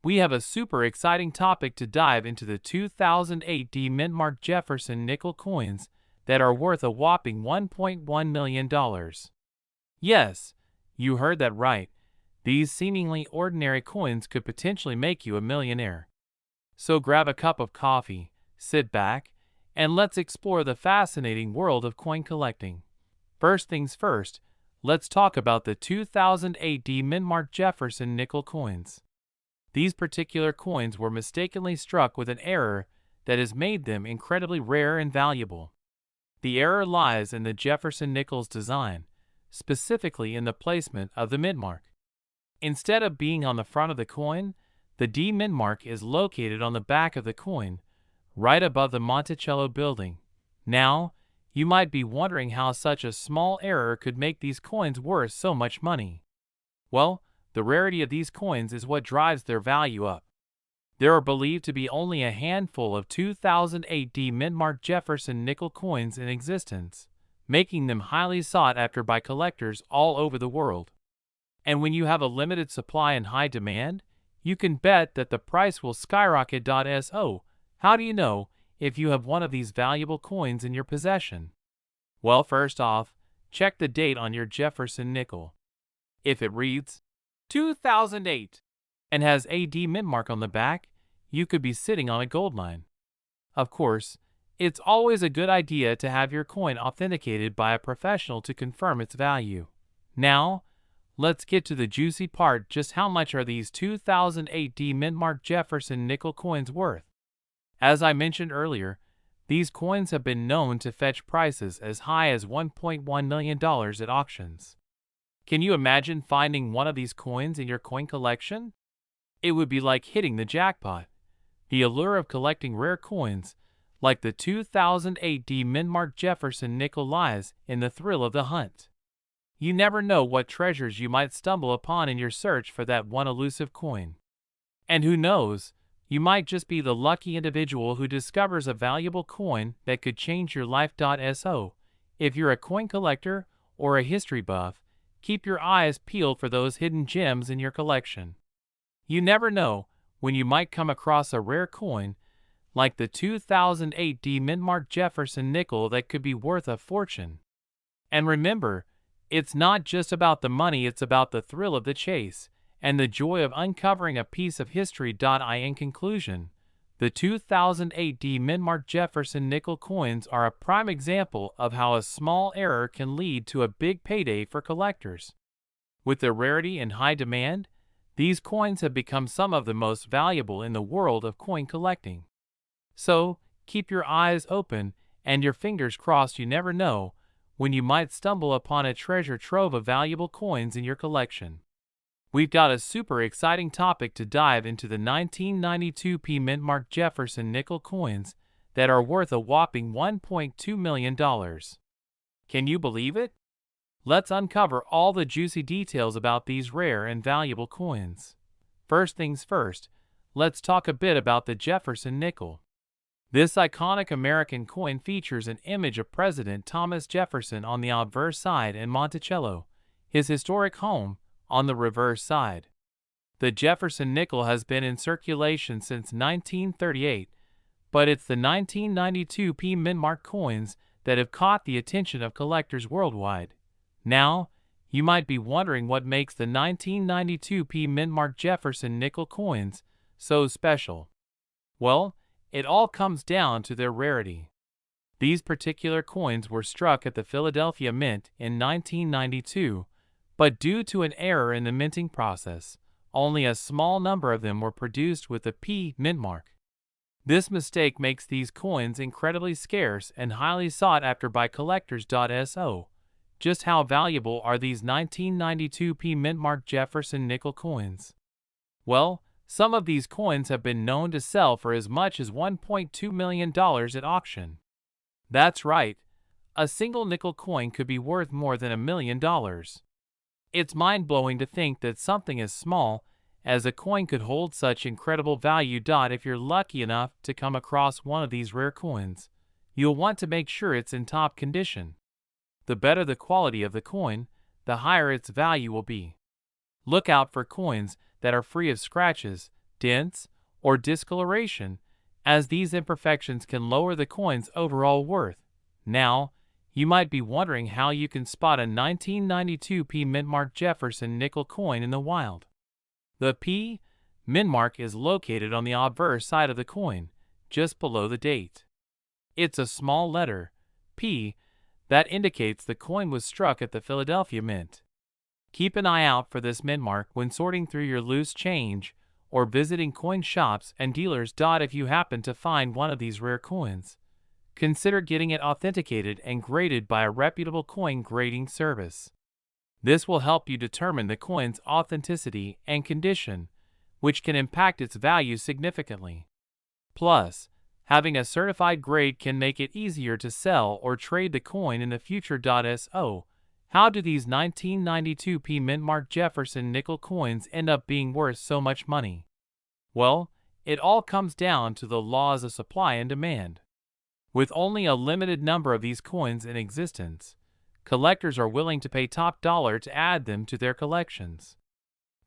we have a super exciting topic to dive into: the 2008 mint-marked Jefferson nickel coins that are worth a whopping $1.1 million. Yes, you heard that right. These seemingly ordinary coins could potentially make you a millionaire. So grab a cup of coffee, sit back, and let's explore the fascinating world of coin collecting. First things first, let's talk about the 2008 mint-marked Jefferson nickel coins. These particular coins were mistakenly struck with an error that has made them incredibly rare and valuable. The error lies in the Jefferson Nickels design, specifically in the placement of the mint mark. Instead of being on the front of the coin, the D mint mark is located on the back of the coin, right above the Monticello building. Now, you might be wondering how such a small error could make these coins worth so much money. Well, the rarity of these coins is what drives their value up. There are believed to be only a handful of 2008 D mint-marked Jefferson nickel coins in existence, making them highly sought after by collectors all over the world. And when you have a limited supply and high demand, you can bet that the price will skyrocket. So, how do you know if you have one of these valuable coins in your possession? Well, first off, check the date on your Jefferson nickel. If it reads 2008 and has a D mint mark on the back, you could be sitting on a gold mine. Of course, it's always a good idea to have your coin authenticated by a professional to confirm its value. Now, let's get to the juicy part: just how much are these 2008 D mint-marked Jefferson nickel coins worth? As I mentioned earlier, these coins have been known to fetch prices as high as $1.1 million at auctions. Can you imagine finding one of these coins in your coin collection? It would be like hitting the jackpot. The allure of collecting rare coins, like the 2008 D mint-marked Jefferson nickel, lies in the thrill of the hunt. You never know what treasures you might stumble upon in your search for that one elusive coin. And who knows, you might just be the lucky individual who discovers a valuable coin that could change your life. So, if you're a coin collector or a history buff, keep your eyes peeled for those hidden gems in your collection. You never know when you might come across a rare coin like the 2008 D mint-marked Jefferson nickel that could be worth a fortune. And remember, it's not just about the money, it's about the thrill of the chase and the joy of uncovering a piece of history. In conclusion, the 2008 D mint-marked Jefferson nickel coins are a prime example of how a small error can lead to a big payday for collectors. With their rarity and high demand, these coins have become some of the most valuable in the world of coin collecting. So, keep your eyes open and your fingers crossed. You never know when you might stumble upon a treasure trove of valuable coins in your collection. We've got a super exciting topic to dive into: the 1992 mint-marked Jefferson nickel coins that are worth a whopping $1.2 million. Can you believe it? Let's uncover all the juicy details about these rare and valuable coins. First things first, let's talk a bit about the Jefferson nickel. This iconic American coin features an image of President Thomas Jefferson on the obverse side and Monticello, his historic home, on the reverse side. The Jefferson nickel has been in circulation since 1938, but it's the 1992 mint-marked coins that have caught the attention of collectors worldwide. Now, you might be wondering what makes the 1992 mint-marked Jefferson nickel coins so special. Well, it all comes down to their rarity. These particular coins were struck at the Philadelphia Mint in 1992, but due to an error in the minting process, only a small number of them were produced with the P mint mark. This mistake makes these coins incredibly scarce and highly sought after by collectors. So, just how valuable are these 1992 mint-marked Jefferson nickel coins? Well, some of these coins have been known to sell for as much as $1.2 million at auction. That's right, a single nickel coin could be worth more than $1 million. It's mind-blowing to think that something as small as a coin could hold such incredible value. If you're lucky enough to come across one of these rare coins, you'll want to make sure it's in top condition. The better the quality of the coin, the higher its value will be. Look out for coins that are free of scratches, dents, or discoloration, as these imperfections can lower the coin's overall worth. Now, you might be wondering how you can spot a 1992 P mint-mark Jefferson nickel coin in the wild. The P mint-mark is located on the obverse side of the coin, just below the date. It's a small letter, P, that indicates the coin was struck at the Philadelphia Mint. Keep an eye out for this mint-mark when sorting through your loose change or visiting coin shops and dealers. If you happen to find one of these rare coins, consider getting it authenticated and graded by a reputable coin grading service. This will help you determine the coin's authenticity and condition, which can impact its value significantly. Plus, having a certified grade can make it easier to sell or trade the coin in the future. So, how do these 1992 P mint-mark Jefferson nickel coins end up being worth so much money? Well, it all comes down to the laws of supply and demand. With only a limited number of these coins in existence, collectors are willing to pay top dollar to add them to their collections.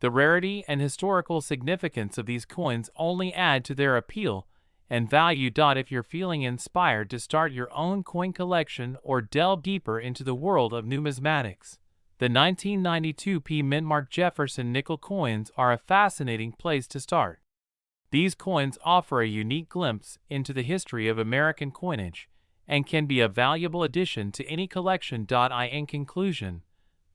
The rarity and historical significance of these coins only add to their appeal and value. If you're feeling inspired to start your own coin collection or delve deeper into the world of numismatics, the 1992 P mint-mark Jefferson nickel coins are a fascinating place to start. These coins offer a unique glimpse into the history of American coinage and can be a valuable addition to any collection. In conclusion,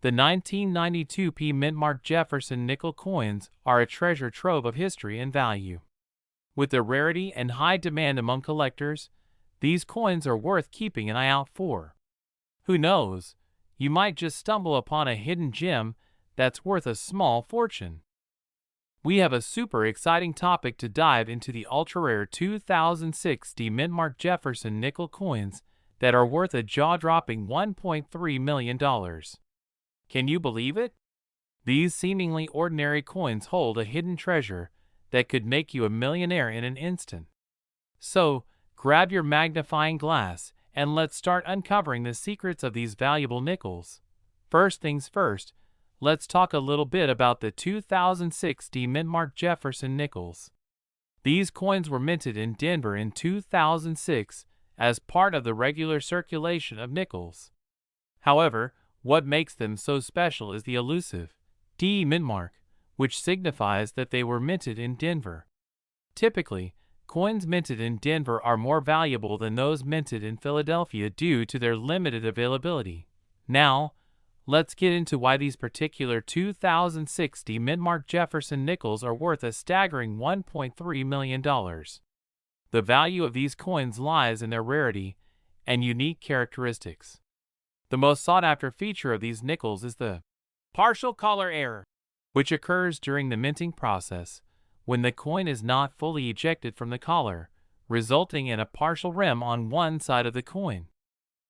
the 1992 P mint-mark Jefferson nickel coins are a treasure trove of history and value. With their rarity and high demand among collectors, these coins are worth keeping an eye out for. Who knows, you might just stumble upon a hidden gem that's worth a small fortune. We have a super exciting topic to dive into: the ultra-rare 2006 D mint-mark Jefferson nickel coins that are worth a jaw-dropping $1.3 million. Can you believe it? These seemingly ordinary coins hold a hidden treasure that could make you a millionaire in an instant. So, grab your magnifying glass and let's start uncovering the secrets of these valuable nickels. First things first, let's talk a little bit about the 2006 D mint-mark Jefferson Nickels. These coins were minted in Denver in 2006 as part of the regular circulation of nickels. However, what makes them so special is the elusive D mint-mark, which signifies that they were minted in Denver. Typically, coins minted in Denver are more valuable than those minted in Philadelphia due to their limited availability. Now, let's get into why these particular 2006 D mint-mark Jefferson Nickels are worth a staggering $1.3 million. The value of these coins lies in their rarity and unique characteristics. The most sought-after feature of these nickels is the partial color error, which occurs during the minting process when the coin is not fully ejected from the collar, resulting in a partial rim on one side of the coin.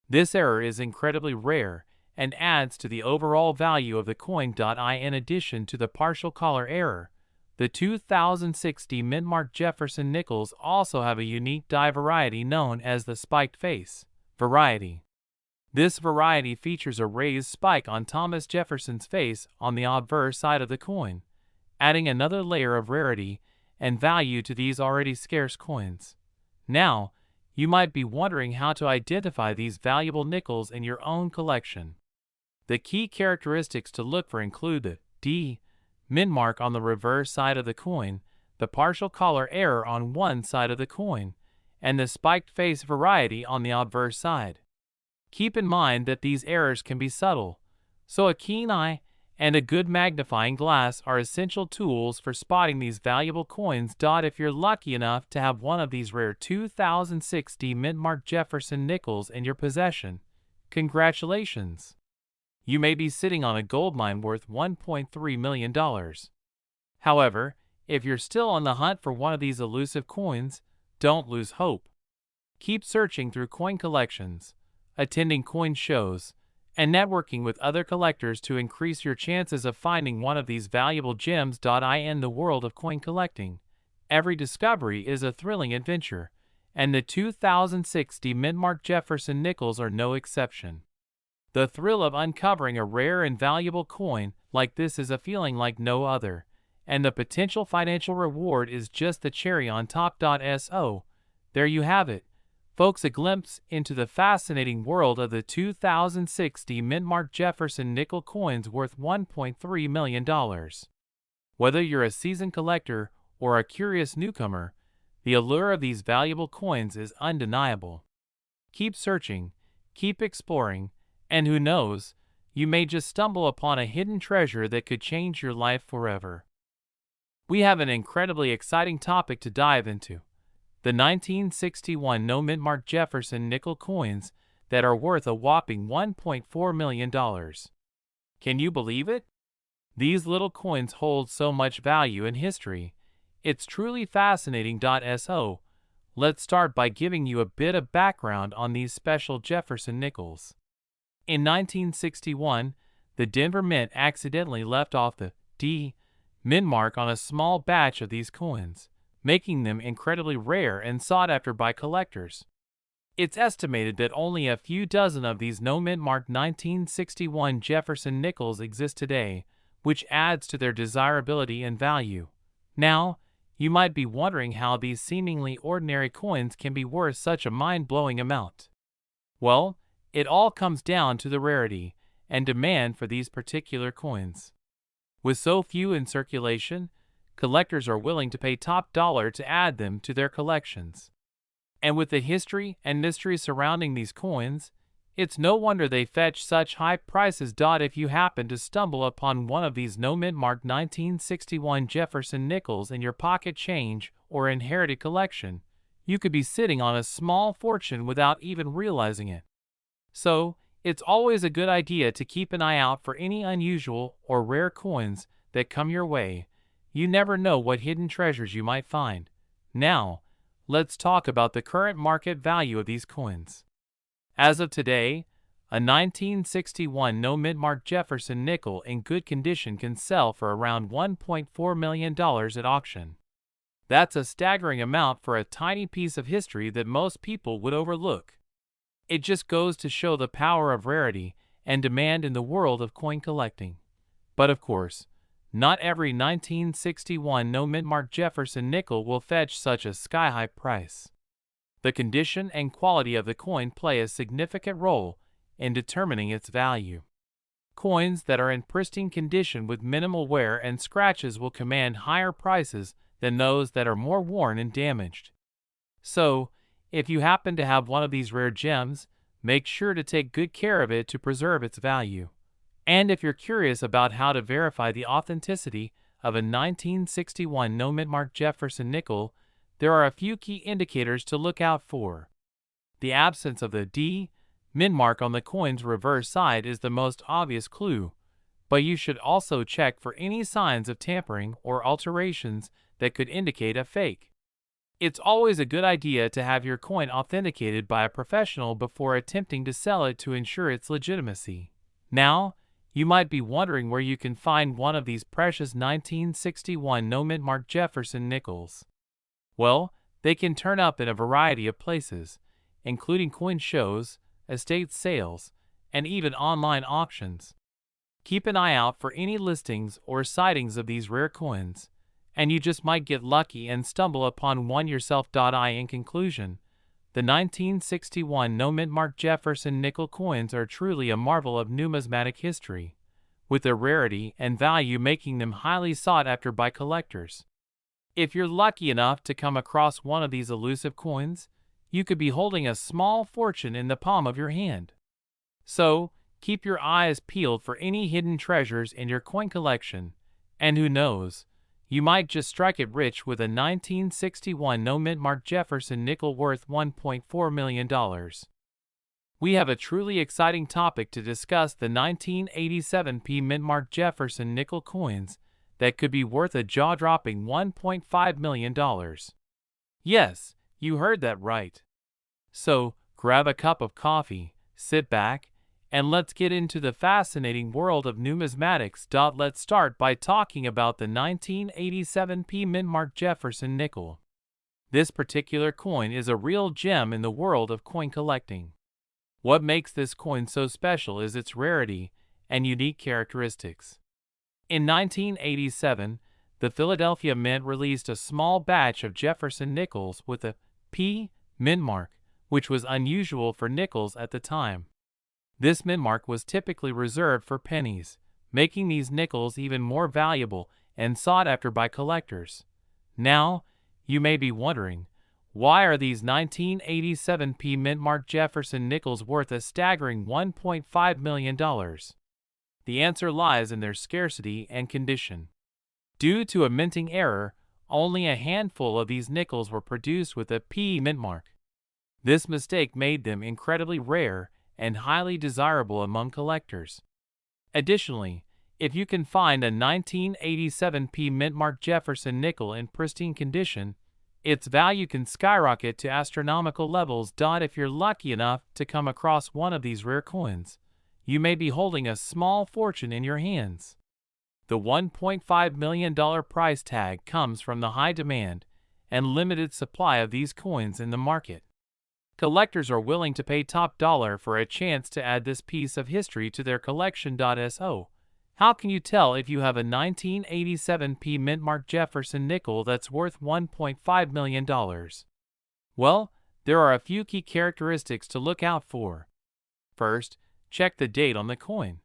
This error is incredibly rare and adds to the overall value of the coin. In addition to the partial collar error, the 2006 D mint-mark Jefferson Nickels also have a unique die variety known as the spiked face variety. This variety features a raised spike on Thomas Jefferson's face on the obverse side of the coin, adding another layer of rarity and value to these already scarce coins. Now, you might be wondering how to identify these valuable nickels in your own collection. The key characteristics to look for include the D mint-mark on the reverse side of the coin, the partial collar error on one side of the coin, and the spiked face variety on the obverse side. Keep in mind that these errors can be subtle, so a keen eye and a good magnifying glass are essential tools for spotting these valuable coins. If you're lucky enough to have one of these rare 2006 D mint-mark Jefferson Nickels in your possession, congratulations! You may be sitting on a goldmine worth $1.3 million. However, if you're still on the hunt for one of these elusive coins, don't lose hope. Keep searching through coin collections, attending coin shows, and networking with other collectors to increase your chances of finding one of these valuable gems. In the world of coin collecting, every discovery is a thrilling adventure, and the 2006 D mint-mark Jefferson Nickels are no exception. The thrill of uncovering a rare and valuable coin like this is a feeling like no other, and the potential financial reward is just the cherry on top. So, there you have it, folks, a glimpse into the fascinating world of the 2060 Mint-Mark Jefferson nickel coins worth $1.3 million. Whether you're a seasoned collector or a curious newcomer, the allure of these valuable coins is undeniable. Keep searching, keep exploring, and who knows, you may just stumble upon a hidden treasure that could change your life forever. We have an incredibly exciting topic to dive into: the 1961 no Mint-Mark Jefferson nickel coins that are worth a whopping $1.4 million. Can you believe it? These little coins hold so much value in history. It's truly fascinating. So, let's start by giving you a bit of background on these special Jefferson nickels. In 1961, the Denver Mint accidentally left off the D Mint mark on a small batch of these coins, making them incredibly rare and sought after by collectors. It's estimated that only a few dozen of these no Mint mark 1961 Jefferson nickels exist today, which adds to their desirability and value. Now, you might be wondering how these seemingly ordinary coins can be worth such a mind-blowing amount. Well, it all comes down to the rarity and demand for these particular coins. With so few in circulation, collectors are willing to pay top dollar to add them to their collections. And with the history and mystery surrounding these coins, it's no wonder they fetch such high prices. If you happen to stumble upon one of these no Mint mark 1961 Jefferson nickels in your pocket change or inherited collection, you could be sitting on a small fortune without even realizing it. So, it's always a good idea to keep an eye out for any unusual or rare coins that come your way. You never know what hidden treasures you might find. Now, let's talk about the current market value of these coins. As of today, a 1961 no Mint mark Jefferson nickel in good condition can sell for around $1.4 million at auction. That's a staggering amount for a tiny piece of history that most people would overlook. It just goes to show the power of rarity and demand in the world of coin collecting. But of course, not every 1961 no Mint mark Jefferson nickel will fetch such a sky-high price. The condition and quality of the coin play a significant role in determining its value. Coins that are in pristine condition with minimal wear and scratches will command higher prices than those that are more worn and damaged. So, if you happen to have one of these rare gems, make sure to take good care of it to preserve its value. And if you're curious about how to verify the authenticity of a 1961 no Mint mark Jefferson nickel, there are a few key indicators to look out for. The absence of the D Mint mark on the coin's reverse side is the most obvious clue, but you should also check for any signs of tampering or alterations that could indicate a fake. It's always a good idea to have your coin authenticated by a professional before attempting to sell it to ensure its legitimacy. Now, you might be wondering where you can find one of these precious 1961 no Mint mark Jefferson nickels. Well, they can turn up in a variety of places, including coin shows, estate sales, and even online auctions. Keep an eye out for any listings or sightings of these rare coins, and you just might get lucky and stumble upon one yourself. In conclusion, the 1961 no Mint mark Jefferson nickel coins are truly a marvel of numismatic history, with their rarity and value making them highly sought after by collectors. If you're lucky enough to come across one of these elusive coins, you could be holding a small fortune in the palm of your hand. So, keep your eyes peeled for any hidden treasures in your coin collection, and who knows, you might just strike it rich with a 1961 no Mint mark Jefferson nickel worth $1.4 million. We have a truly exciting topic to discuss: the 1987 Mint mark Jefferson nickel coins that could be worth a jaw-dropping $1.5 million. Yes, you heard that right. So, grab a cup of coffee, sit back, and let's get into the fascinating world of numismatics. Let's start by talking about the 1987 Mint mark Jefferson nickel. This particular coin is a real gem in the world of coin collecting. What makes this coin so special is its rarity and unique characteristics. In 1987, the Philadelphia Mint released a small batch of Jefferson nickels with a P mint mark, which was unusual for nickels at the time. This mint mark was typically reserved for pennies, making these nickels even more valuable and sought after by collectors. Now, you may be wondering, why are these 1987 P mint mark Jefferson nickels worth a staggering $1.5 million? The answer lies in their scarcity and condition. Due to a minting error, only a handful of these nickels were produced with a P mint mark. This mistake made them incredibly rare and highly desirable among collectors. Additionally, if you can find a 1987 P mint mark Jefferson nickel in pristine condition, its value can skyrocket to astronomical levels. If you're lucky enough to come across one of these rare coins, you may be holding a small fortune in your hands. The $1.5 million price tag comes from the high demand and limited supply of these coins in the market. Collectors are willing to pay top dollar for a chance to add this piece of history to their collection. So, how can you tell if you have a 1987 P mint mark Jefferson nickel that's worth $1.5 million? Well, there are a few key characteristics to look out for. First, check the date on the coin.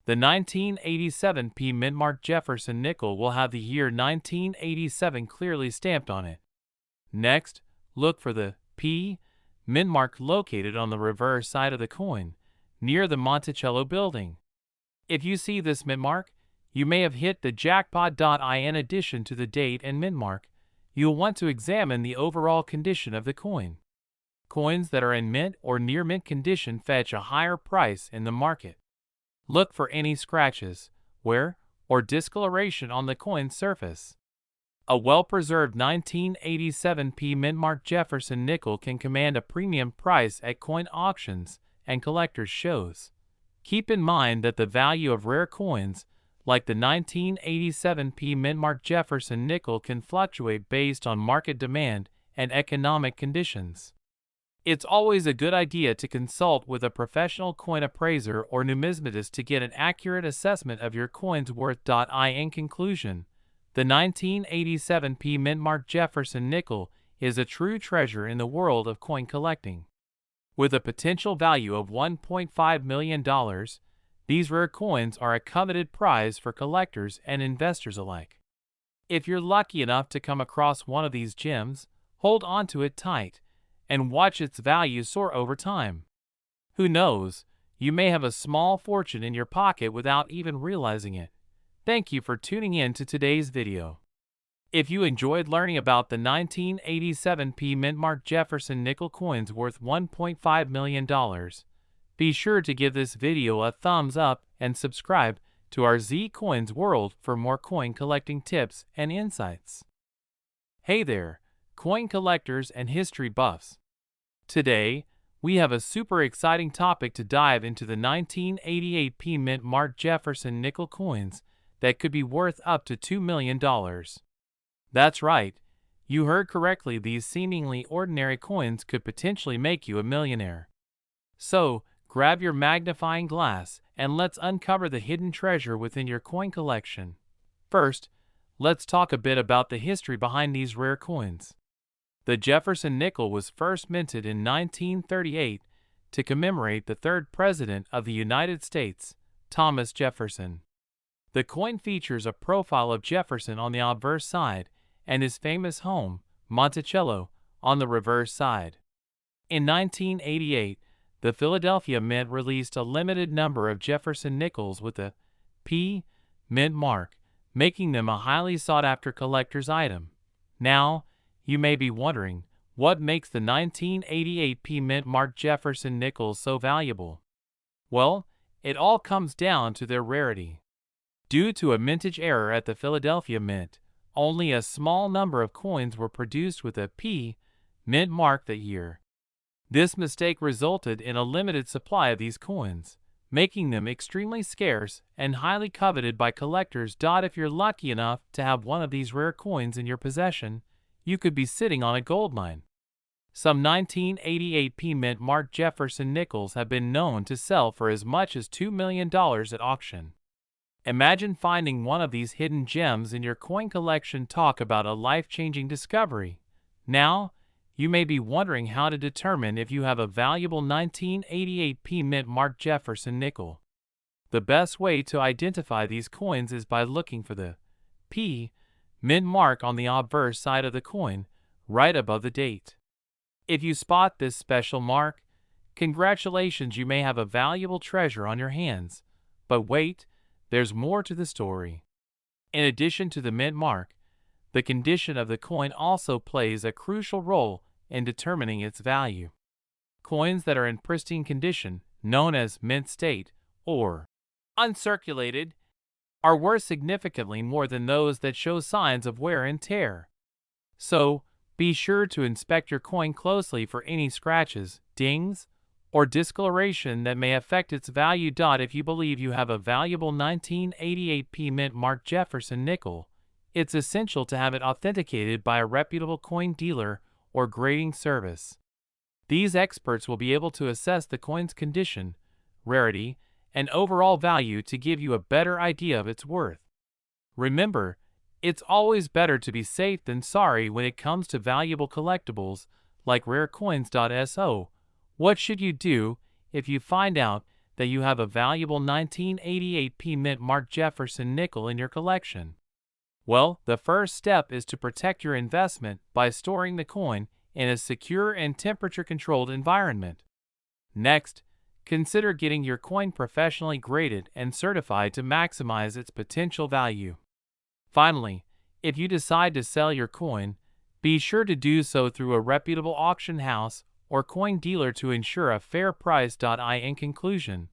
The 1987 P mint mark Jefferson nickel will have the year 1987 clearly stamped on it. Next, look for the P mint mark located on the reverse side of the coin, near the Monticello building. If you see this mint mark, you may have hit the jackpot. In addition to the date and mint mark, you'll want to examine the overall condition of the coin. Coins that are in mint or near mint condition fetch a higher price in the market. Look for any scratches, wear, or discoloration on the coin's surface. A well-preserved 1987 P mint mark Jefferson nickel can command a premium price at coin auctions and collectors' shows. Keep in mind that the value of rare coins, like the 1987 P mint mark Jefferson nickel, can fluctuate based on market demand and economic conditions. It's always a good idea to consult with a professional coin appraiser or numismatist to get an accurate assessment of your coin's worth. In conclusion, the 1987 P mint mark Jefferson nickel is a true treasure in the world of coin collecting. With a potential value of $1.5 million, these rare coins are a coveted prize for collectors and investors alike. If you're lucky enough to come across one of these gems, hold onto it tight and watch its value soar over time. Who knows, you may have a small fortune in your pocket without even realizing it. Thank you for tuning in to today's video. If you enjoyed learning about the 1987 P mint mark Jefferson nickel coins worth $1.5 million, be sure to give this video a thumbs up and subscribe to our Z Coins World for more coin collecting tips and insights. Hey there, coin collectors and history buffs. Today, we have a super exciting topic to dive into: the 1988 P mint mark Jefferson nickel coins that could be worth up to $2 million. That's right, you heard correctly, these seemingly ordinary coins could potentially make you a millionaire. So, grab your magnifying glass and let's uncover the hidden treasure within your coin collection. First, let's talk a bit about the history behind these rare coins. The Jefferson nickel was first minted in 1938 to commemorate the third President of the United States, Thomas Jefferson. The coin features a profile of Jefferson on the obverse side and his famous home, Monticello, on the reverse side. In 1988, the Philadelphia Mint released a limited number of Jefferson nickels with a P mint mark, making them a highly sought-after collector's item. Now, you may be wondering, what makes the 1988 P mint mark Jefferson nickels so valuable? Well, it all comes down to their rarity. Due to a mintage error at the Philadelphia Mint, only a small number of coins were produced with a P mint mark that year. This mistake resulted in a limited supply of these coins, making them extremely scarce and highly coveted by collectors. If you're lucky enough to have one of these rare coins in your possession, you could be sitting on a goldmine. Some 1988 P mint mark Jefferson nickels have been known to sell for as much as $2 million at auction. Imagine finding one of these hidden gems in your coin collection. Talk about a life-changing discovery. Now, you may be wondering how to determine if you have a valuable 1988 P Mint Mark Jefferson nickel. The best way to identify these coins is by looking for the P Mint mark on the obverse side of the coin, right above the date. If you spot this special mark, congratulations, you may have a valuable treasure on your hands. But wait, there's more to the story. In addition to the mint mark, the condition of the coin also plays a crucial role in determining its value. Coins that are in pristine condition, known as mint state or uncirculated, are worth significantly more than those that show signs of wear and tear. So, be sure to inspect your coin closely for any scratches, dings, or discoloration that may affect its value. If you believe you have a valuable 1988 P Mint Mark Jefferson nickel, it's essential to have it authenticated by a reputable coin dealer or grading service. These experts will be able to assess the coin's condition, rarity, and overall value to give you a better idea of its worth. Remember, it's always better to be safe than sorry when it comes to valuable collectibles like rare coins. So, what should you do if you find out that you have a valuable 1988 P Mint Mark Jefferson nickel in your collection? Well, the first step is to protect your investment by storing the coin in a secure and temperature-controlled environment. Next, consider getting your coin professionally graded and certified to maximize its potential value. Finally, if you decide to sell your coin, be sure to do so through a reputable auction house or coin dealer to ensure a fair price. In conclusion,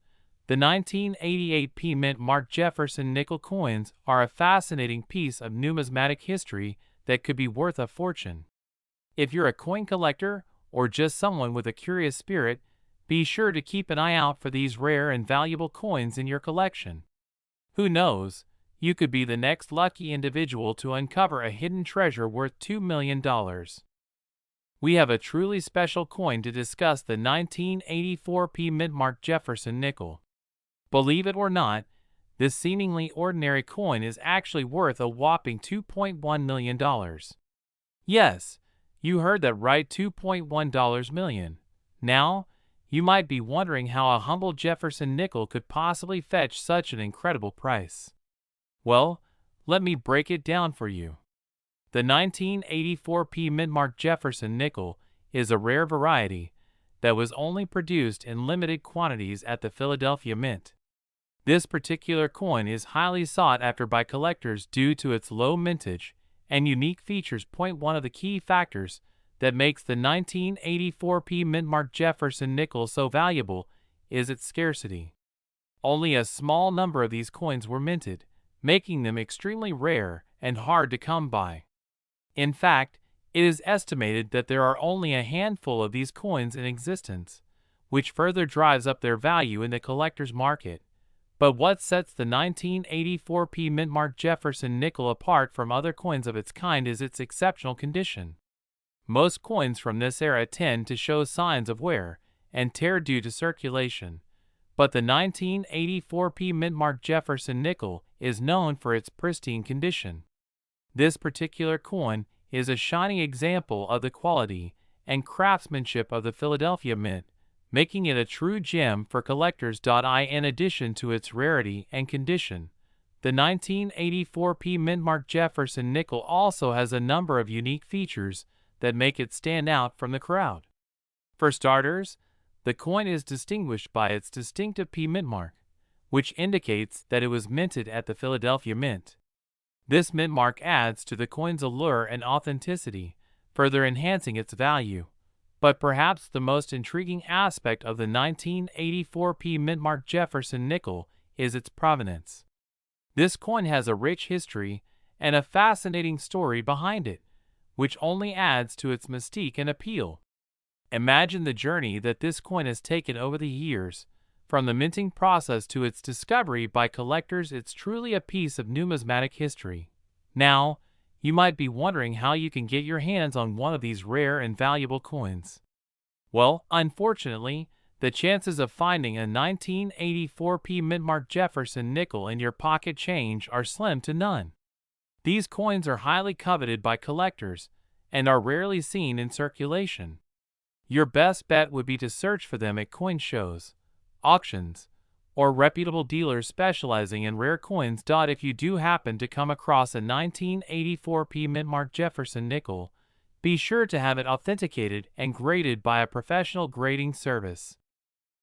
the 1988 P Mint Mark Jefferson nickel coins are a fascinating piece of numismatic history that could be worth a fortune. If you're a coin collector or just someone with a curious spirit, be sure to keep an eye out for these rare and valuable coins in your collection. Who knows, you could be the next lucky individual to uncover a hidden treasure worth $2 million. We have a truly special coin to discuss, the 1984 P Mint Mark Jefferson nickel. Believe it or not, this seemingly ordinary coin is actually worth a whopping $2.1 million. Yes, you heard that right, $2.1 million. Now, you might be wondering how a humble Jefferson nickel could possibly fetch such an incredible price. Well, let me break it down for you. The 1984 P Mint Mark Jefferson nickel is a rare variety that was only produced in limited quantities at the Philadelphia Mint. This particular coin is highly sought after by collectors due to its low mintage and unique features. One of the key factors that makes the 1984 P Mint Mark Jefferson nickel so valuable is its scarcity. Only a small number of these coins were minted, making them extremely rare and hard to come by. In fact, it is estimated that there are only a handful of these coins in existence, which further drives up their value in the collector's market. But what sets the 1984 P Mint Mark Jefferson nickel apart from other coins of its kind is its exceptional condition. Most coins from this era tend to show signs of wear and tear due to circulation, but the 1984 P Mint Mark Jefferson nickel is known for its pristine condition. This particular coin is a shining example of the quality and craftsmanship of the Philadelphia Mint, making it a true gem for collectors. In addition to its rarity and condition, the 1984 P Mint Mark Jefferson nickel also has a number of unique features that make it stand out from the crowd. For starters, the coin is distinguished by its distinctive P Mint mark, which indicates that it was minted at the Philadelphia Mint. This mint mark adds to the coin's allure and authenticity, further enhancing its value. But perhaps the most intriguing aspect of the 1984 P Mint Mark Jefferson nickel is its provenance. This coin has a rich history and a fascinating story behind it, which only adds to its mystique and appeal. Imagine the journey that this coin has taken over the years, from the minting process to its discovery by collectors. It's truly a piece of numismatic history. Now, you might be wondering how you can get your hands on one of these rare and valuable coins. Well, unfortunately, the chances of finding a 1984 Mint-Mark Jefferson nickel in your pocket change are slim to none. These coins are highly coveted by collectors and are rarely seen in circulation. Your best bet would be to search for them at coin shows, auctions, or reputable dealers specializing in rare coins. If you do happen to come across a 1984 Mint-Mark Jefferson nickel, be sure to have it authenticated and graded by a professional grading service.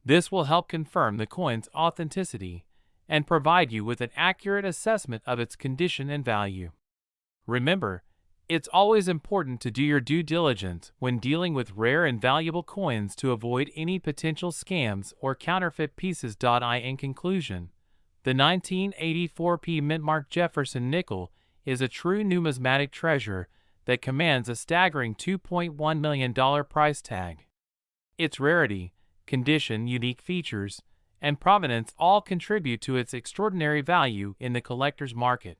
This will help confirm the coin's authenticity and provide you with an accurate assessment of its condition and value. Remember, it's always important to do your due diligence when dealing with rare and valuable coins to avoid any potential scams or counterfeit pieces. In conclusion, the 1984 Mint-Mark Jefferson nickel is a true numismatic treasure that commands a staggering $2.1 million price tag. Its rarity, condition, unique features, and provenance all contribute to its extraordinary value in the collector's market.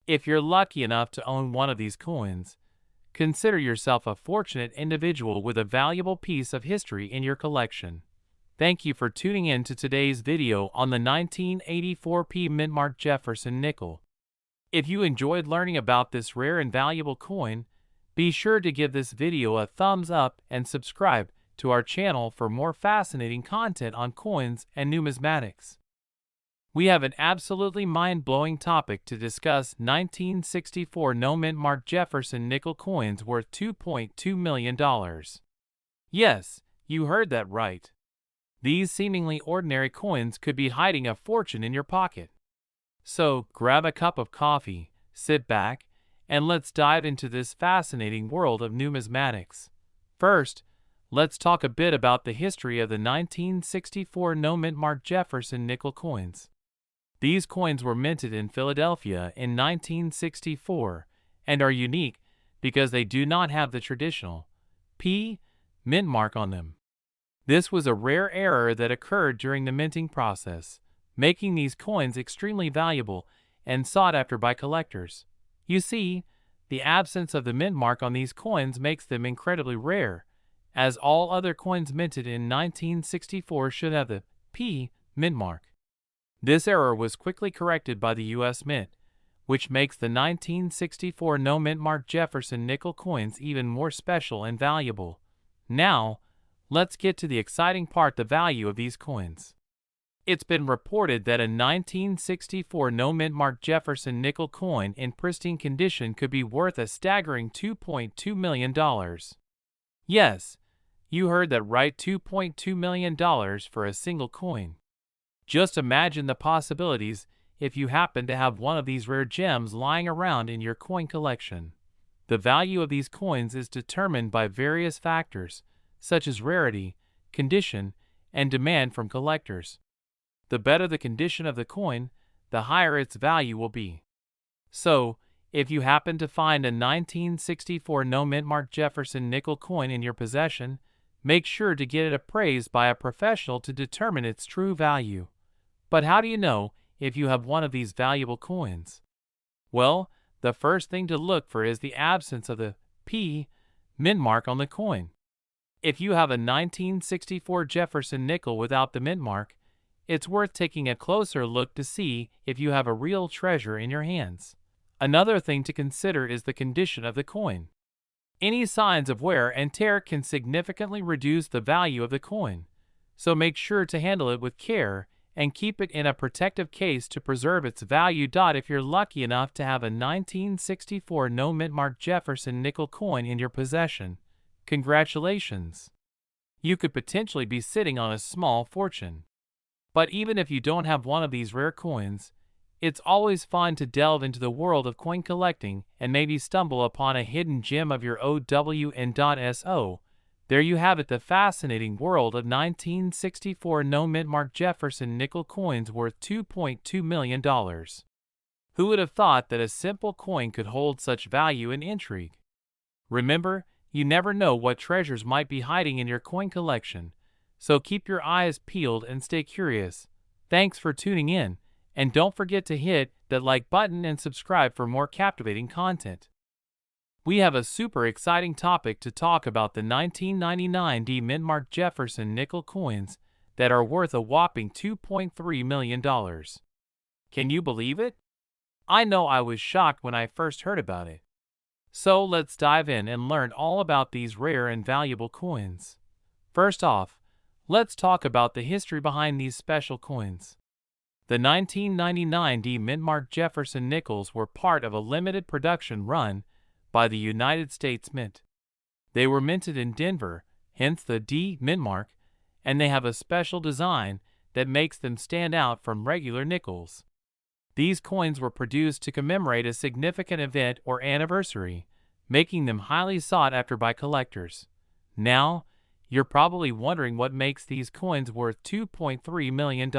If you're lucky enough to own one of these coins, consider yourself a fortunate individual with a valuable piece of history in your collection. Thank you for tuning in to today's video on the 1984 Mint-Mark Jefferson nickel. If you enjoyed learning about this rare and valuable coin, be sure to give this video a thumbs up and subscribe to our channel for more fascinating content on coins and numismatics. We have an absolutely mind-blowing topic to discuss: 1964 Mint-Mark Jefferson nickel coins worth $2.2 million. Yes, you heard that right. These seemingly ordinary coins could be hiding a fortune in your pocket. So, grab a cup of coffee, sit back, and let's dive into this fascinating world of numismatics. First, let's talk a bit about the history of the 1964 Mint-Mark Jefferson nickel coins. These coins were minted in Philadelphia in 1964 and are unique because they do not have the traditional P mint mark on them. This was a rare error that occurred during the minting process, making these coins extremely valuable and sought after by collectors. You see, the absence of the mint mark on these coins makes them incredibly rare, as all other coins minted in 1964 should have the P mint mark. This error was quickly corrected by the U.S. Mint, which makes the 1964 Mint-Mark Jefferson nickel coins even more special and valuable. Now, let's get to the exciting part: the value of these coins. It's been reported that a 1964 Mint-Mark Jefferson nickel coin in pristine condition could be worth a staggering $2.2 million. Yes, you heard that right, $2.2 million for a single coin. Just imagine the possibilities if you happen to have one of these rare gems lying around in your coin collection. The value of these coins is determined by various factors, such as rarity, condition, and demand from collectors. The better the condition of the coin, the higher its value will be. So, if you happen to find a 1964 Mint-Mark Jefferson nickel coin in your possession, make sure to get it appraised by a professional to determine its true value. But how do you know if you have one of these valuable coins? Well, the first thing to look for is the absence of the P mint mark on the coin. If you have a 1964 Jefferson nickel without the mint mark, it's worth taking a closer look to see if you have a real treasure in your hands. Another thing to consider is the condition of the coin. Any signs of wear and tear can significantly reduce the value of the coin, so make sure to handle it with care and keep it in a protective case to preserve its value. If you're lucky enough to have a 1964 Mint-Mark Jefferson nickel coin in your possession, congratulations! You could potentially be sitting on a small fortune. But even if you don't have one of these rare coins, it's always fun to delve into the world of coin collecting and maybe stumble upon a hidden gem of your own. There you have it, the fascinating world of 1964 Mint-Mark Jefferson nickel coins worth $2.2 million. Who would have thought that a simple coin could hold such value and intrigue? Remember, you never know what treasures might be hiding in your coin collection, so keep your eyes peeled and stay curious. Thanks for tuning in, and don't forget to hit that like button and subscribe for more captivating content. we have a super exciting topic to talk about: the 1999 D Mint Jefferson nickel coins that are worth a whopping $2.3 million. Can you believe it? I know I was shocked when I first heard about it. So let's dive in and learn all about these rare and valuable coins. First off, let's talk about the history behind these special coins. The 1999 D Mint Jefferson Nickels were part of a limited production run by the United States Mint. They were minted in Denver, hence the D Mint mark, and they have a special design that makes them stand out from regular nickels. These coins were produced to commemorate a significant event or anniversary, making them highly sought after by collectors. Now, you're probably wondering what makes these coins worth $2.3 million.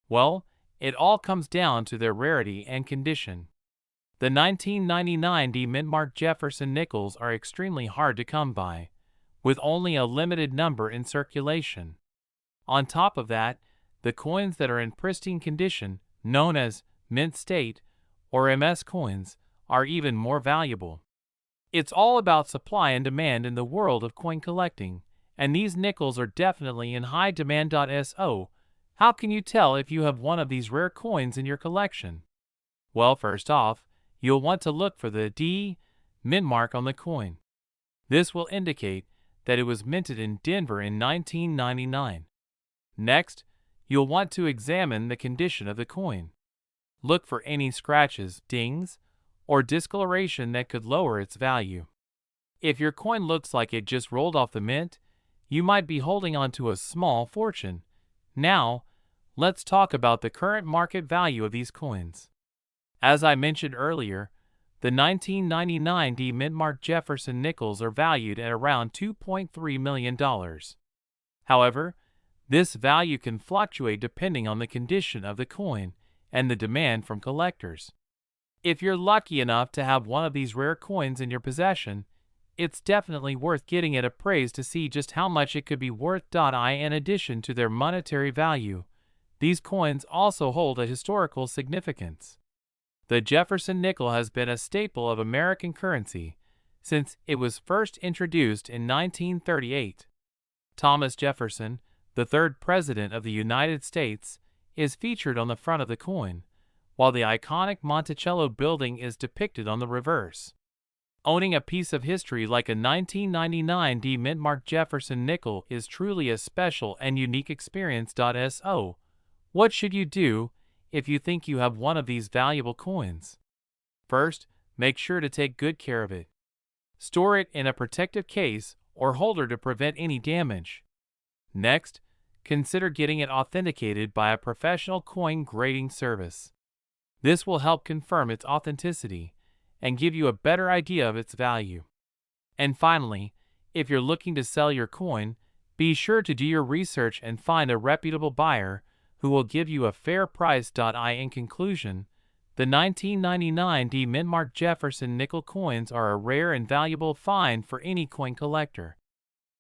Well, it all comes down to their rarity and condition. The 1999 D Mint Jefferson Nickels are extremely hard to come by, with only a limited number in circulation. On top of that, the coins that are in pristine condition, known as mint state or MS coins, are even more valuable. It's all about supply and demand in the world of coin collecting, and these nickels are definitely in high demand. So, how can you tell if you have one of these rare coins in your collection? Well, first off, you'll want to look for the D Mint mark on the coin. This will indicate that it was minted in Denver in 1999. Next, you'll want to examine the condition of the coin. Look for any scratches, dings, or discoloration that could lower its value. If your coin looks like it just rolled off the mint, you might be holding on to a small fortune. Now, let's talk about the current market value of these coins. As I mentioned earlier, the 1999 D Mint Jefferson Nickels are valued at around $2.3 million. However, this value can fluctuate depending on the condition of the coin and the demand from collectors. If you're lucky enough to have one of these rare coins in your possession, it's definitely worth getting it appraised to see just how much it could be worth. In addition to their monetary value, these coins also hold a historical significance. The Jefferson nickel has been a staple of American currency since it was first introduced in 1938. Thomas Jefferson, the third President of the United States, is featured on the front of the coin, while the iconic Monticello building is depicted on the reverse. Owning a piece of history like a 1999 D Mint Jefferson nickel is truly a special and unique experience. So, what should you do if you think you have one of these valuable coins? First, make sure to take good care of it. Store it in a protective case or holder to prevent any damage. Next, consider getting it authenticated by a professional coin grading service. This will help confirm its authenticity and give you a better idea of its value. And finally, if you're looking to sell your coin, be sure to do your research and find a reputable buyer who will give you a fair price. In conclusion, the 1999 D Mint Jefferson nickel coins are a rare and valuable find for any coin collector.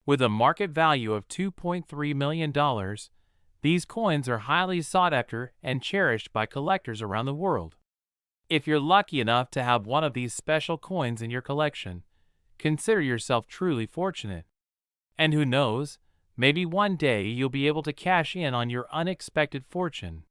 With a market value of $2.3 million, these coins are highly sought after and cherished by collectors around the world. If you're lucky enough to have one of these special coins in your collection, consider yourself truly fortunate. And who knows, maybe one day you'll be able to cash in on your unexpected fortune.